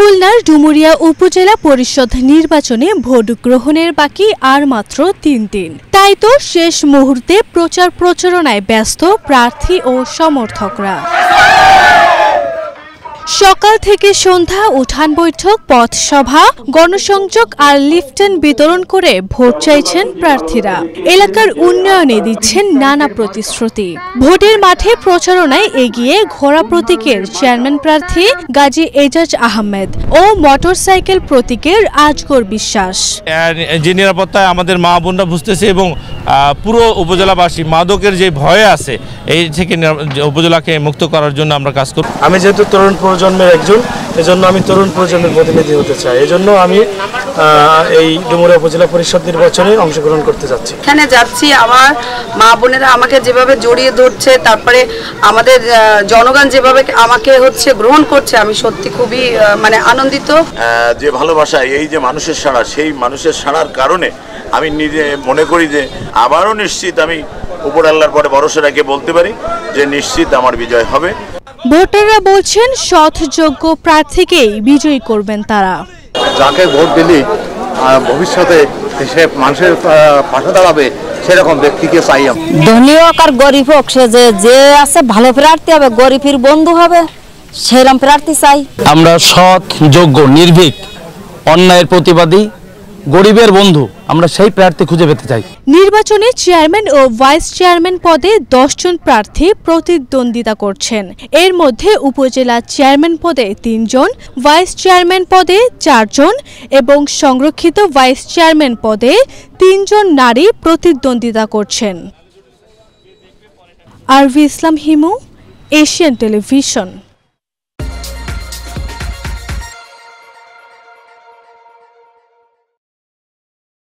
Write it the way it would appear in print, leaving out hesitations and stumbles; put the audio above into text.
খুলনার ডুমুরিয়া উপজেলা পরিষদ নির্বাচনে ভোট গ্রহণের বাকি আর মাত্র ৩ দিন। তাই তো শেষ মুহূর্তে প্রচার প্রচারণায় ব্যস্ত প্রার্থী ও সমর্থকরা। সকাল থেকে সন্ধ্যা উঠান বৈঠক, পথসভা, গণসংযোগ আর লিফটেন বিতরণ করে ভোট চাইছেন প্রার্থীরা। এলাকার উন্নয়নে দিচ্ছেন নানা প্রতিশ্রুতি। ভোটের মাঠে প্রচারণায় এগিয়ে ঘোড়া প্রতীকের চেয়ারম্যান প্রার্থী গাজী এজাজ আহমেদ ও মোটরসাইকেল প্রতীকের আজগর বিশ্বাস। যে নিরাপত্তায় আমাদের মা বোনরা বুঝতেছে এবং পুরো উপজেলাবাসী মাদকের যে ভয় আছে এই থেকে উপজেলাকে মুক্ত করার জন্য আমরা কাজ করব। আমি যেহেতু তরুণ প্রজন্মের একজন, এজন্য আমি তরুণ প্রজন্মের প্রতিনিধি হতে চাই। এজন্য আমি এই ডুমুরিয়া উপজেলা পরিষদ নির্বাচনে অংশগ্রহণ করতে যাচ্ছি। এখানে যাচ্ছি, আমার মা বোনেরা আমাকে যেভাবে জড়িয়ে ধরছে, তারপরে আমাদের জনগণ যেভাবে আমাকে গ্রহণ করছে, আমি সত্যি খুবই আনন্দিত। যে ভালোবাসা, এই যে মানুষের সাড়া, সেই মানুষের সাড়ার কারণে আমি নিজে মনে করি যে আবারও নিশ্চিত আমি উপর আল্লাহর পরে ভরসা রেখে বলতে পারি যে নিশ্চিত আমার বিজয় হবে। ভোটাররা বলছেন সৎ যোগ্য প্রার্থীকেই বিজয়ী করবেন তারা। যাকে ভোট দিলে ভবিষ্যতে সে মানুষের পাশে দাঁড়াবে সেরকম ব্যক্তিকে চাই। ধনী হোক আর গরিব হোক, সে যে আছে ভালো প্রার্থী হবে, গরিবের বন্ধু হবে, সেরকম প্রার্থী চাই। আমরা সৎ, যোগ্য, নির্ভীক, অন্যায়ের প্রতিবাদী, গরিবের বন্ধু, আমরা সেই প্রার্থী খুঁজে পেতে চাই। নির্বাচনে চেয়ারম্যান ও ভাইস চেয়ারম্যান পদে 10 জন প্রার্থী প্রতিদ্বন্দ্বিতা করছেন। এর মধ্যে উপজেলা চেয়ারম্যান পদে 3 জন, ভাইস চেয়ারম্যান পদে 4 জন এবং সংরক্ষিত ভাইস চেয়ারম্যান পদে 3 জন নারী প্রতিদ্বন্দ্বিতা করছেন। আরভি ইসলাম হিমু, এশিয়ান টেলিভিশন।